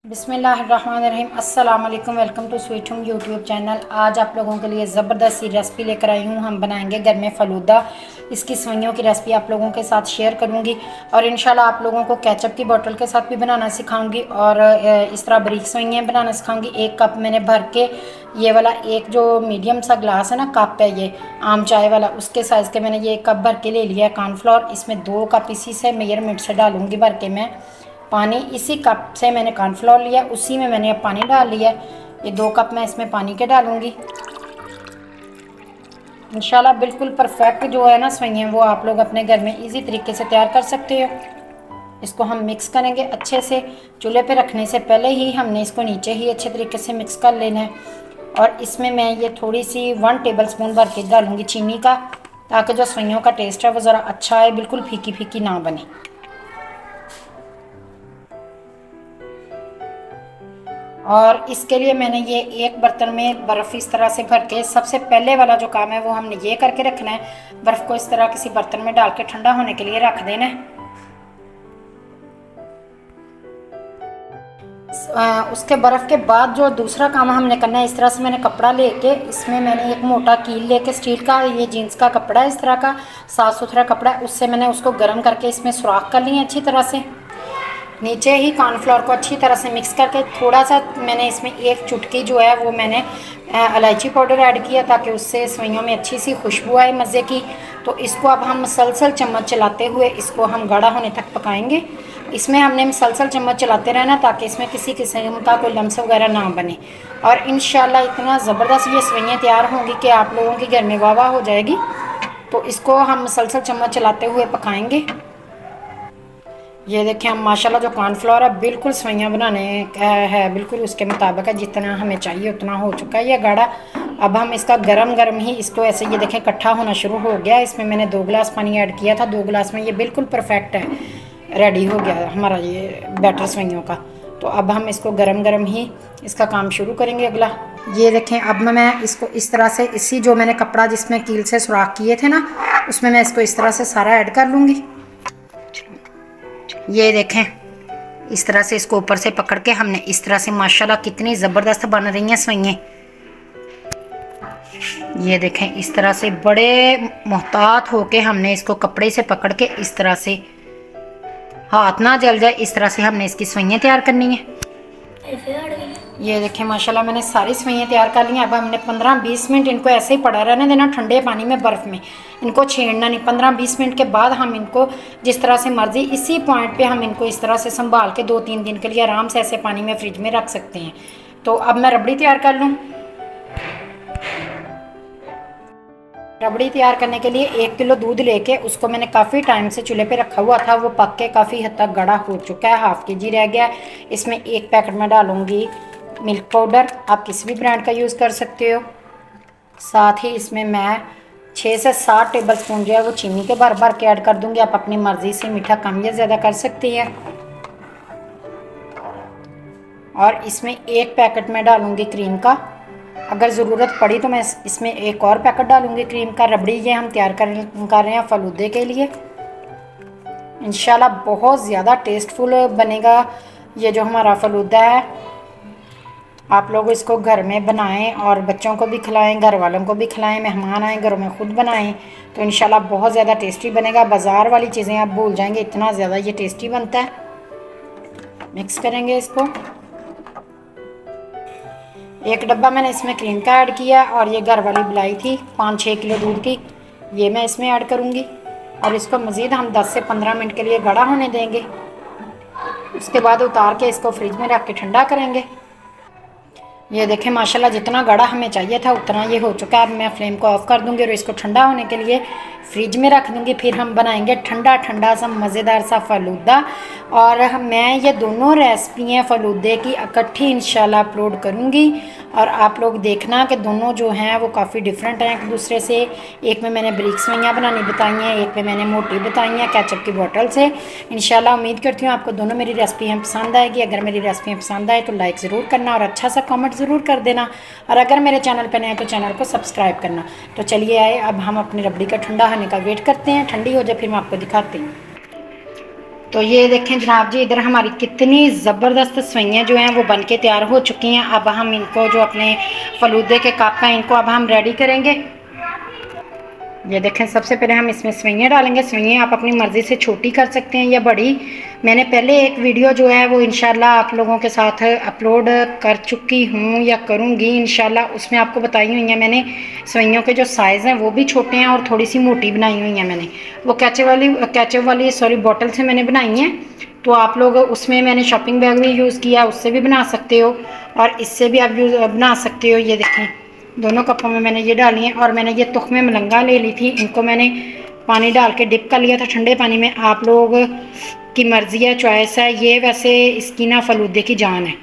बिस्मिल्लाहिर्रहमानिर्रहीम। अस्सलाम वालेकुम। Welcome to sweet home YouTube channel. आज आप लोगों के लिए ज़बरदस्त सी रेसिपी लेकर आई हूँ। हम बनाएंगे घर में फ़लूदा। इसकी सवैयों की रेसिपी आप लोगों के साथ शेयर करूँगी और इंशाल्लाह आप लोगों को केचप की बोतल के साथ भी बनाना सिखाऊंगी और इस तरह बारीक सवैयाँ बनाना सिखाऊंगी। एक कप मैंने भर के, ये वाला एक जो मीडियम सा ग्लास है ना, कप है ये आम चाय वाला, उसके साइज़ के मैंने ये एक कप भर के ले लिया है कॉर्नफ्लोर। इसमें 2 कप इसी से मेजरमेंट से डालूँगी भर के मैं पानी। इसी कप से मैंने कॉर्नफ्लोर लिया, उसी में मैंने अब पानी डाल लिया। ये 2 कप मैं इसमें पानी के डालूंगी। इंशाल्लाह बिल्कुल परफेक्ट जो है ना सवैयाँ, वो आप लोग अपने घर में इजी तरीके से तैयार कर सकते हो। इसको हम मिक्स करेंगे अच्छे से। चूल्हे पे रखने से पहले ही हमने इसको नीचे ही अच्छे तरीके से मिक्स कर लेना है। और इसमें मैं ये थोड़ी सी 1 टेबल स्पून भर के डालूँगी चीनी का, ताकि जो सवैयों का टेस्ट है वो ज़रा अच्छा है, बिल्कुल फीकी फीकी ना बने। और इसके लिए मैंने ये एक बर्तन में बर्फ़ इस तरह से भर के, सबसे पहले वाला जो काम है वो हमने ये करके रखना है। बर्फ़ को इस तरह किसी बर्तन में डाल के ठंडा होने के लिए रख देना है। उसके बर्फ़ के बाद जो दूसरा काम हमने करना है, इस तरह से मैंने कपड़ा लेके, इसमें मैंने एक मोटा कील लेके स्टील का, ये जीन्स का कपड़ा है इस तरह का साफ़ सुथरा कपड़ा है, उससे मैंने उसको गर्म करके इसमें सुराख कर लिया अच्छी तरह से। नीचे ही कॉर्नफ्लोर को अच्छी तरह से मिक्स करके थोड़ा सा मैंने इसमें एक चुटकी जो है वो मैंने इलायची पाउडर ऐड किया, ताकि उससे सवैयों में अच्छी सी खुशबू आए मज़े की। तो इसको अब हम मसलसल चम्मच चलाते हुए इसको हम गाढ़ा होने तक पकाएंगे। इसमें हमने मसलसल चम्मच चलाते रहना ताकि इसमें किसी किस्म का कोई लम्स वगैरह ना बने। और इंशाल्लाह इतना ज़बरदस्त ये सवैयाँ तैयार होंगी कि आप लोगों के घर में वाह वाह हो जाएगी। तो इसको हम मसलसल चम्मच चलाते हुए पकाएंगे। ये देखें, हम माशाल्लाह जो कॉर्नफ्लोर है बिल्कुल सवैयाँ बनाने का है, बिल्कुल उसके मुताबिक है, जितना हमें चाहिए उतना हो चुका है ये गाढ़ा। अब हम इसका गरम गरम ही इसको ऐसे, ये देखें इकट्ठा होना शुरू हो गया। इसमें मैंने 2 गिलास पानी ऐड किया था, 2 गिलास में ये बिल्कुल परफेक्ट है, रेडी हो गया हमारा ये बैटर सवैयों का। तो अब हम इसको गरम गरम ही इसका काम शुरू करेंगे अगला। ये देखें, अब मैं इसको इस तरह से, इसी जो मैंने कपड़ा जिसमें कील से सुराख किए थे ना, उसमें मैं इसको इस तरह से सारा ऐड कर लूँगी। ये देखें, इस तरह से इसको ऊपर से पकड़ के हमने इस तरह से, माशाल्लाह कितनी ज़बरदस्त बन रही हैं सवैयाँ। ये देखें, इस तरह से बड़े मोहतात होके हमने इसको कपड़े से पकड़ के इस तरह से, हाथ ना जल जाए, इस तरह से हमने इसकी सवैयाँ तैयार करनी है। ये देखें माशाल्लाह मैंने सारी सवैयाँ तैयार कर ली हैं। अब हमने 15-20 मिनट इनको ऐसे ही पड़ा रहने देना, ठंडे पानी में, बर्फ़ में, इनको छेड़ना नहीं। 15-20 मिनट के बाद हम इनको जिस तरह से मर्ज़ी, इसी पॉइंट पे हम इनको इस तरह से संभाल के 2-3 दिन के लिए आराम से ऐसे पानी में फ्रिज में रख सकते हैं। तो अब मैं रबड़ी तैयार कर लूँ। रबड़ी तैयार करने के लिए 1 किलो दूध लेके उसको मैंने काफ़ी टाइम से चूल्हे पे रखा हुआ था, वो पक के काफ़ी हद तक गाढ़ा हो चुका है, हाफ के जी रह गया। इसमें 1 पैकेट में डालूँगी मिल्क पाउडर, आप किसी भी ब्रांड का यूज़ कर सकते हो। साथ ही इसमें मैं 6 से 7 टेबल स्पून जो है वो चीनी के भर भर के ऐड कर दूँगी। आप अपनी मर्ज़ी से मीठा कम या ज़्यादा कर सकती हैं। और इसमें 1 पैकेट में डालूँगी क्रीम का, अगर ज़रूरत पड़ी तो मैं इसमें 1 और पैकेट डालूँगी क्रीम का। रबड़ी ये हम तैयार कर रहे हैं फ़लूदे के लिए। इंशाल्लाह बहुत ज़्यादा टेस्टफुल बनेगा ये जो हमारा फ़लूदा है। आप लोग इसको घर में बनाएं और बच्चों को भी खिलाएं, घर वालों को भी खिलाएं, मेहमान आएँ घरों में ख़ुद बनाएं, तो इंशाल्लाह बहुत ज़्यादा टेस्टी बनेगा। बाज़ार वाली चीज़ें आप भूल जाएंगे, इतना ज़्यादा ये टेस्टी बनता है। मिक्स करेंगे इसको। 1 डब्बा मैंने इसमें क्रीम का ऐड किया और ये घर वाली मलाई थी 5-6 किलो दूध की, ये मैं इसमें ऐड करूँगी। और इसको मज़ीद हम 10 से 15 मिनट के लिए गाढ़ा होने देंगे। उसके बाद उतार के इसको फ्रिज में रख के ठंडा करेंगे। ये देखें माशाल्लाह जितना गाढ़ा हमें चाहिए था उतना ये हो चुका है। अब मैं फ्लेम को ऑफ़ कर दूँगी और इसको ठंडा होने के लिए फ्रिज में रख दूँगी। फिर हम बनाएंगे ठंडा ठंडा सा मज़ेदार सा फ़लूदा। और मैं ये दोनों रेसिपियाँ फ़लूदे की इकट्ठी इंशाल्लाह अपलोड करूँगी और आप लोग देखना कि दोनों जो हैं वो काफ़ी डिफरेंट हैं एक दूसरे से। एक में मैंने बारीक सवैयाँ बनानी बताई हैं, एक में मैंने मोटी बताई हैं केचप की बोतल से। इंशाल्लाह उम्मीद करती हूँ आपको दोनों मेरी रेसिपियाँ पसंद आएगी। अगर मेरी रेसिपियाँ पसंद आए तो लाइक ज़रूर करना और अच्छा सा कमेंट ज़रूर कर देना। और अगर मेरे चैनल पर नए हैं तो चैनल को सब्सक्राइब करना। तो चलिए आए, अब हम अपनी रबड़ी का ठंडा होने का वेट करते हैं। ठंडी हो जाए फिर मैं आपको दिखाती हूँ। तो ये देखें जनाब जी, इधर हमारी कितनी ज़बरदस्त सवैयाँ जो हैं वो बन के तैयार हो चुकी हैं। अब हम इनको जो अपने फलूदे के कप हैं इनको अब हम रेडी करेंगे। ये देखें सबसे पहले हम इसमें सवैयाँ डालेंगे। सवैयाँ आप अपनी मर्ज़ी से छोटी कर सकते हैं या बड़ी। मैंने पहले एक वीडियो जो है वो इंशाल्लाह आप लोगों के साथ अपलोड कर चुकी हूँ या करूँगी इंशाल्लाह, उसमें आपको बताई हुई हैं मैंने सवैयों के जो साइज़ हैं वो भी छोटे हैं और थोड़ी सी मोटी बनाई हुई हैं मैंने। वो कैचअप वाली सॉरी बॉटल से मैंने बनाई हैं। तो आप लोग उसमें मैंने शॉपिंग बैग भी यूज़ किया, उससे भी बना सकते हो और इससे भी आप बना सकते हो। ये देखें दोनों कपों में मैंने ये डाली हैं और मैंने ये तुख्मे मलंगा ले ली थी, इनको मैंने पानी डाल के डिप कर लिया था ठंडे पानी में। आप लोग की मर्ज़ी है, चॉइस है। ये वैसे इसकी ना फलूदे की जान है,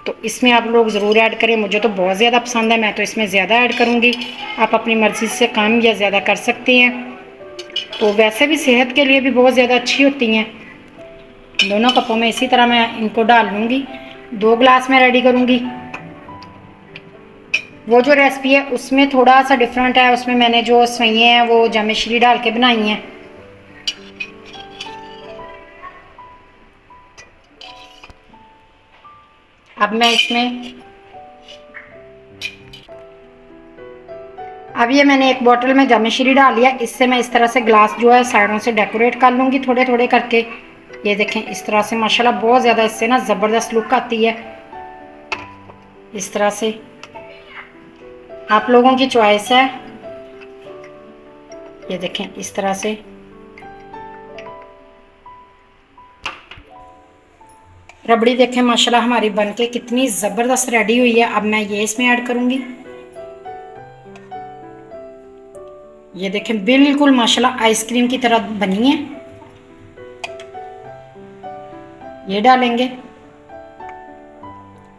तो इसमें आप लोग ज़रूर ऐड करें। मुझे तो बहुत ज़्यादा पसंद है, मैं तो इसमें ज़्यादा ऐड करूँगी। आप अपनी मर्ज़ी से कम या ज़्यादा कर सकती हैं। तो वैसे भी सेहत के लिए भी बहुत ज़्यादा अच्छी होती हैं। दोनों कपों में इसी तरह मैं इनको डाल लूँगी। 2 गिलास में रेडी करूँगी। वो जो रेसिपी है उसमें थोड़ा सा डिफरेंट है, उसमें मैंने जो सवैयाँ हैं वो जामिश्री डाल के बनाई हैं। अब मैं इसमें अब ये मैंने एक बोतल में जामिश्री डाल लिया। इससे मैं इस तरह से ग्लास जो है साइडों से डेकोरेट कर लूँगी थोड़े थोड़े करके। ये देखें इस तरह से माशाल्लाह बहुत ज़्यादा इससे ना ज़बरदस्त लुक आती है। इस तरह से आप लोगों की चॉइस है। ये देखें इस तरह से रबड़ी देखें माशाल्लाह हमारी बनके कितनी ज़बरदस्त रेडी हुई है। अब मैं ये इसमें ऐड करूँगी। ये देखें बिल्कुल माशाल्लाह आइसक्रीम की तरह बनी है। ये डालेंगे।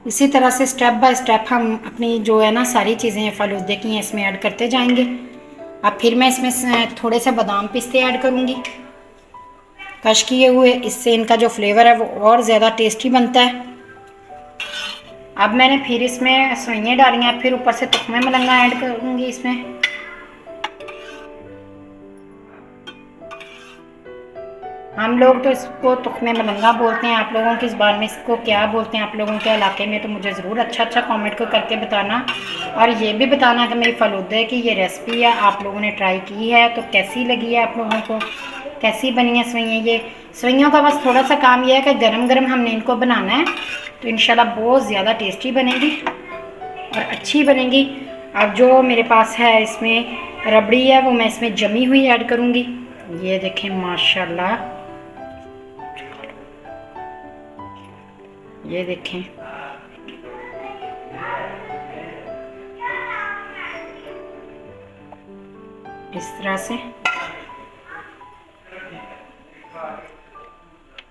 इसी तरह से स्टेप बाय स्टेप हम अपनी जो है ना सारी चीज़ें फलूदे की हैं इसमें ऐड करते जाएंगे। अब फिर मैं इसमें थोड़े से बादाम पिस्ते ऐड करूँगी कश किए हुए। इससे इनका जो फ्लेवर है वो और ज़्यादा टेस्टी बनता है। अब मैंने फिर इसमें सवैयाँ डाली हैं, फिर ऊपर से तुख्मे मलंगा ऐड करूँगी इसमें। हम लोग तो इसको तुख्मे मलंगा बोलते हैं, आप लोगों की ज़ुबान में इसको क्या बोलते हैं आप लोगों के इलाके में, तो मुझे ज़रूर अच्छा कमेंट को करके बताना। और ये भी बताना कि मेरी फलूदे की ये रेसिपी है आप लोगों ने ट्राई की है तो कैसी लगी है, आप लोगों को कैसी बनी है सवैयाँ। ये सवैयों का बस थोड़ा सा काम यह है कि गरम गरम हमने इनको बनाना है, तो इंशाल्लाह बहुत ज़्यादा टेस्टी बनेगी और अच्छी बनेगी। अब जो मेरे पास है इसमें रबड़ी है वो मैं इसमें जमी हुई ऐड करूँगी। ये देखें माशाल्लाह, ये देखें इस तरह से।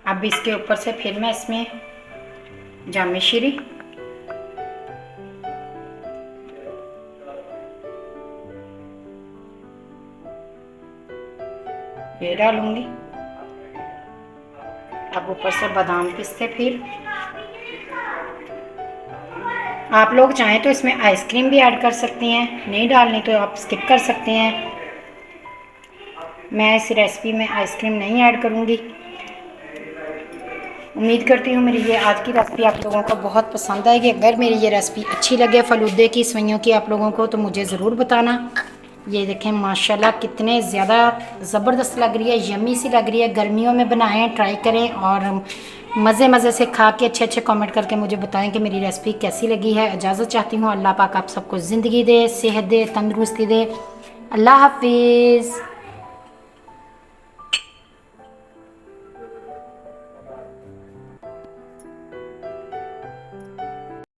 अब इसके ऊपर से फिर मैं इसमें जामिश्री ये डालूंगी। अब ऊपर से बादाम पिस्ते। फिर आप लोग चाहें तो इसमें आइसक्रीम भी ऐड कर सकती हैं, नहीं डालनी तो आप स्किप कर सकते हैं। मैं इस रेसिपी में आइसक्रीम नहीं ऐड करूँगी। उम्मीद करती हूँ मेरी ये आज की रेसिपी आप लोगों को बहुत पसंद आएगी। अगर मेरी ये रेसिपी अच्छी लगे फलूदे की सवैयों की आप लोगों को तो मुझे ज़रूर बताना। ये देखें माशाल्लाह कितने ज़्यादा ज़बरदस्त लग रही है, यम्मी सी लग रही है। गर्मियों में बनाएं, ट्राई करें और मज़े से खा के अच्छे कमेंट करके मुझे बताएं कि मेरी रेसिपी कैसी लगी है। इजाज़त चाहती हूँ। अल्लाह पाक आप सबको ज़िंदगी दे, सेहत दे, तंदुरुस्ती दे। अल्लाह हाफिज़।